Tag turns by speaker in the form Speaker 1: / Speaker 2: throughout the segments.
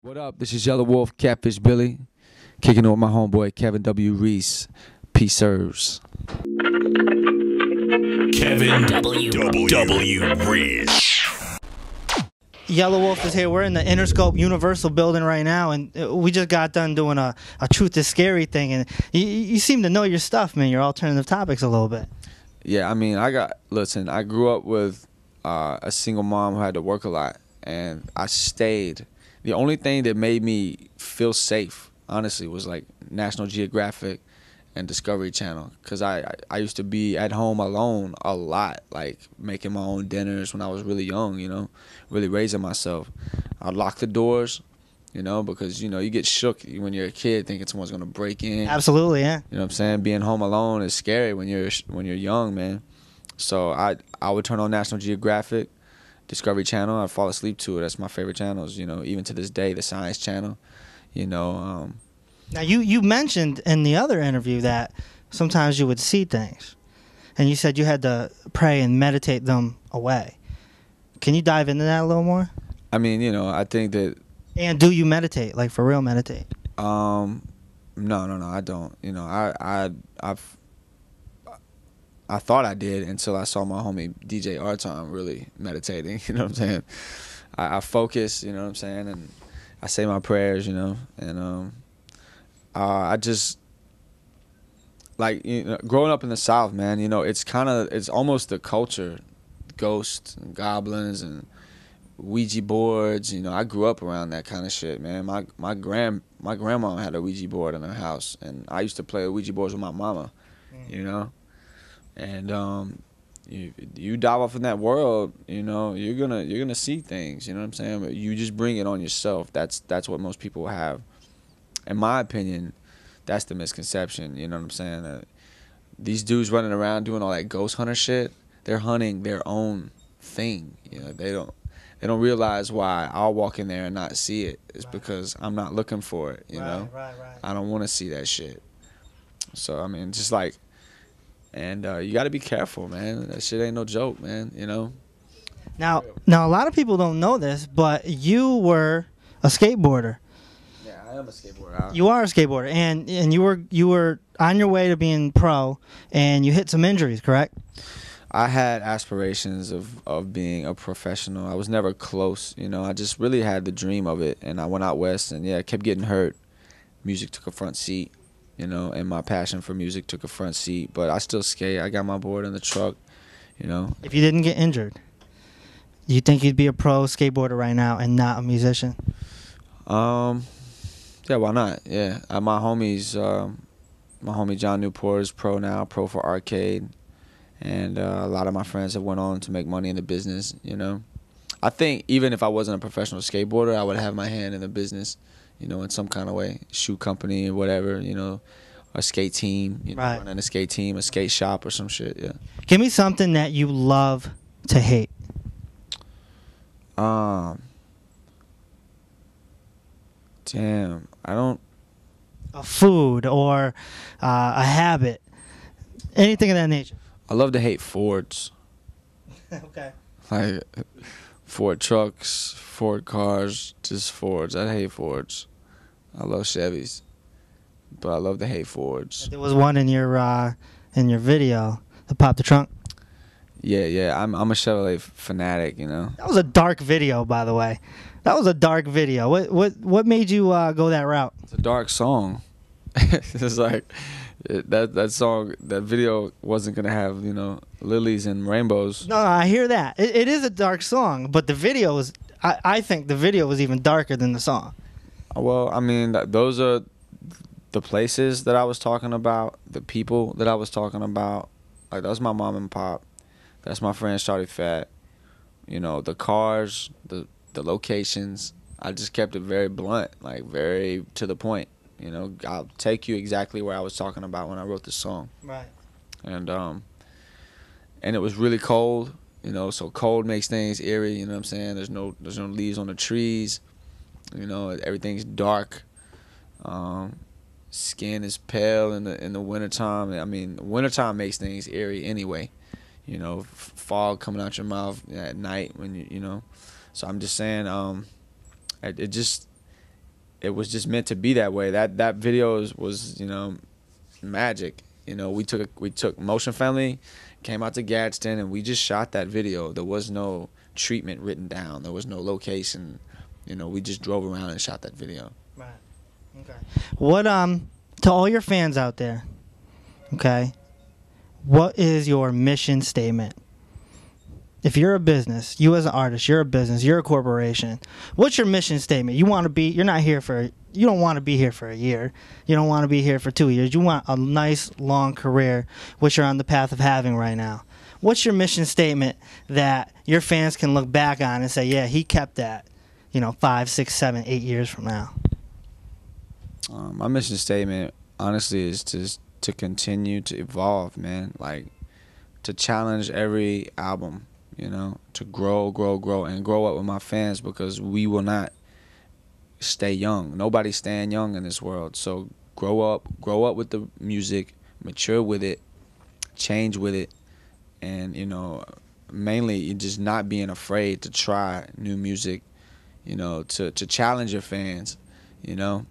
Speaker 1: What up? This is Yelawolf, Catfish Billy, kicking it with my homeboy Kevin W. Reese. Peace serves.
Speaker 2: Kevin W. Reese.
Speaker 3: Yelawolf is here. We're in the Interscope Universal building right now, and we just got done doing a Truth is Scary thing, and you seem to know your stuff, man, your alternative topics a little bit.
Speaker 1: Yeah, I mean, listen, I grew up with a single mom who had to work a lot, and I stayed. The only thing that made me feel safe, honestly, was like National Geographic and Discovery Channel, because I used to be at home alone a lot, like making my own dinners when I was really young, you know, really raising myself. I'd lock the doors, you know, because, you know, you get shook when you're a kid thinking someone's going to break in.
Speaker 3: Absolutely, yeah.
Speaker 1: You know what I'm saying? Being home alone is scary when you're young, man. So I would turn on National Geographic, Discovery Channel. I'd fall asleep to it. That's my favorite channels, you know, even to this day, the Science Channel, you know.
Speaker 3: Now, you mentioned in the other interview that sometimes you would see things, and you said you had to pray and meditate them away. Can you dive into that a little more?
Speaker 1: I mean, you know, I think that...
Speaker 3: And do you meditate, like for real meditate?
Speaker 1: No, I don't. You know, I thought I did until I saw my homie DJ Arton really meditating. You know what I'm saying? I focus. You know what I'm saying, and I say my prayers. You know, and I just like, you know, growing up in the South, man. You know, it's almost the culture, ghosts and goblins and Ouija boards. You know, I grew up around that kind of shit, man. My grandma had a Ouija board in her house, and I used to play Ouija boards with my mama. You know. And you dive off in that world, you know, you're gonna see things, you know what I'm saying? But you just bring it on yourself. That's what most people have. In my opinion, that's the misconception, you know what I'm saying? These dudes running around doing all that ghost hunter shit, they're hunting their own thing. You know, they don't realize why I'll walk in there and not see it. It's because I'm not looking for it, you know?
Speaker 3: Right.
Speaker 1: I don't want to see that shit. So, I mean, just like... And you got to be careful, man. That shit ain't no joke, man, you know?
Speaker 3: Now, a lot of people don't know this, but you were a skateboarder.
Speaker 1: Yeah, I am a skateboarder.
Speaker 3: You are a skateboarder, and you were on your way to being pro, and you hit some injuries, correct?
Speaker 1: I had aspirations of being a professional. I was never close, you know? I just really had the dream of it, and I went out west, and, yeah, I kept getting hurt. Music took a front seat. You know, and my passion for music took a front seat. But I still skate. I got my board in the truck, you know.
Speaker 3: If you didn't get injured, do you think you'd be a pro skateboarder right now and not a musician?
Speaker 1: Yeah, why not? Yeah, my homie John Newport is pro now, pro for arcade. And a lot of my friends have went on to make money in the business, you know. I think even if I wasn't a professional skateboarder, I would have my hand in the business, you know, in some kind of way, shoe company or whatever, you know, a skate team, you know,
Speaker 3: right.
Speaker 1: Running a skate team, a skate shop or some shit, yeah.
Speaker 3: Give me something that you love to hate.
Speaker 1: Damn, I don't...
Speaker 3: A food or a habit, anything of that nature.
Speaker 1: I love to hate Fords.
Speaker 3: Okay.
Speaker 1: Like... Ford trucks, Ford cars, just Fords. I hate Fords. I love Chevys, but I love to hate Fords.
Speaker 3: There was one in your video that popped the trunk.
Speaker 1: Yeah. I'm a Chevrolet fanatic, you know.
Speaker 3: That was a dark video, by the way. That was a dark video. What made you go that route?
Speaker 1: It's a dark song. It's like that song, that video wasn't gonna have, you know, lilies and rainbows.
Speaker 3: No, I hear that. It is a dark song, but the video was. I think the video was even darker than the song.
Speaker 1: Well, I mean, those are the places that I was talking about, the people that I was talking about. Like, that's my mom and pop. That's my friend Shawty Fat. You know, the cars, the locations. I just kept it very blunt, like very to the point. You know, I'll take you exactly where I was talking about when I wrote this song.
Speaker 3: Right.
Speaker 1: And it was really cold, you know, so cold makes things eerie, you know what I'm saying? There's no leaves on the trees. You know, everything's dark. Skin is pale in the wintertime. I mean, wintertime makes things eerie anyway. You know, fog coming out your mouth at night when you know. So I'm just saying, it just it was just meant to be that way. That video was you know, magic. You know, we took Motion Family, came out to Gadsden, and we just shot that video. There was no treatment written down. There was no location. You know, we just drove around and shot that video.
Speaker 3: Right. Okay. What to all your fans out there, okay? What is your mission statement? If you're a business, you as an artist, you're a business, you're a corporation. What's your mission statement? You want to be, you're not here for, you don't want to be here for a year. You don't want to be here for 2 years. You want a nice long career, which you're on the path of having right now. What's your mission statement that your fans can look back on and say, yeah, he kept that, you know, 5, 6, 7, 8 years from now?
Speaker 1: My mission statement, honestly, is to continue to evolve, man. Like, to challenge every album, you know, to grow, and grow up with my fans, because we will not stay young. Nobody's staying young in this world. So grow up with the music, mature with it, change with it, and, you know, mainly just not being afraid to try new music, you know, to challenge your fans, you know,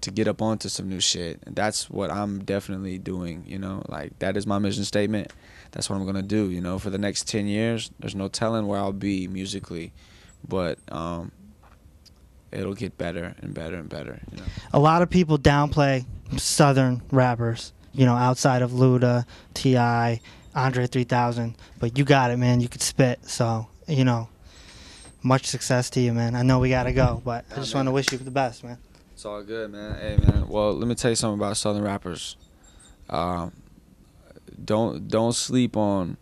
Speaker 1: to get up onto some new shit. And that's what I'm definitely doing, you know. Like, that is my mission statement. That's what I'm gonna do, you know, for the next 10 years. There's no telling where I'll be musically, but it'll get better and better and better, you know.
Speaker 3: A lot of people downplay Southern rappers, you know, outside of Luda, T.I., Andre 3000, but you got it, man. You could spit, so, you know, much success to you, man. I know we gotta go, but I just want to wish you the best, man.
Speaker 1: It's all good, man. Hey, man. Well, let me tell you something about Southern rappers. Don't sleep on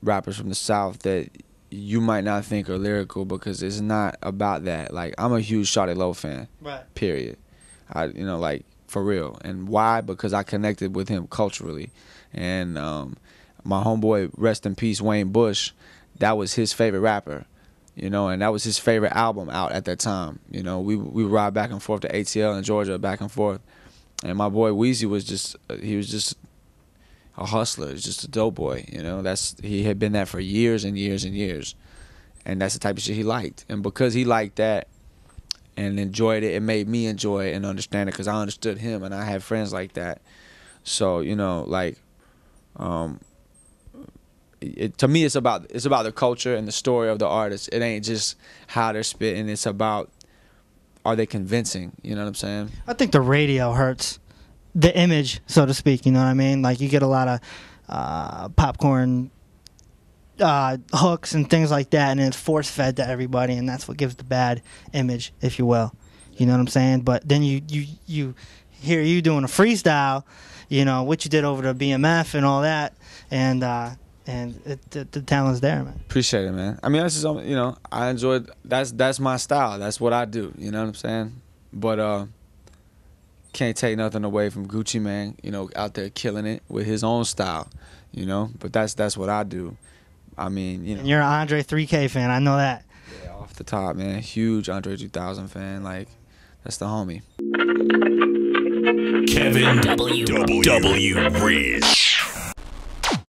Speaker 1: rappers from the South that you might not think are lyrical, because it's not about that. Like, I'm a huge Shawty Lo fan.
Speaker 3: Right.
Speaker 1: Period. You know, like, for real. And why? Because I connected with him culturally. And my homeboy, rest in peace, Wayne Bush, that was his favorite rapper. You know, and that was his favorite album out at that time. You know, we ride back and forth to ATL in Georgia, back and forth. And my boy Weezy was just a hustler, just a dope boy. You know, he had been that for years and years and years. And that's the type of shit he liked. And because he liked that and enjoyed it, it made me enjoy it and understand it, because I understood him and I had friends like that. So, you know, like, to me, it's about the culture and the story of the artist. It ain't just how they're spitting. It's about, are they convincing? You know what I'm saying?
Speaker 3: I think the radio hurts the image, so to speak. You know what I mean? Like, you get a lot of popcorn hooks and things like that, and it's force fed to everybody, and that's what gives the bad image, if you will. You know what I'm saying? But then you hear you doing a freestyle, you know, what you did over the BMF and all that, and the talent's there, man.
Speaker 1: Appreciate it, man. I mean, that's just, you know, I enjoyed. That's my style. That's what I do. You know what I'm saying? But can't take nothing away from Gucci Man. You know, out there killing it with his own style. You know, but that's what I do. I mean, you know.
Speaker 3: And you're an Andre 3K fan. I know that.
Speaker 1: Yeah, off the top, man. Huge Andre 2000 fan. Like, that's the homie.
Speaker 2: Kevin W. Reese.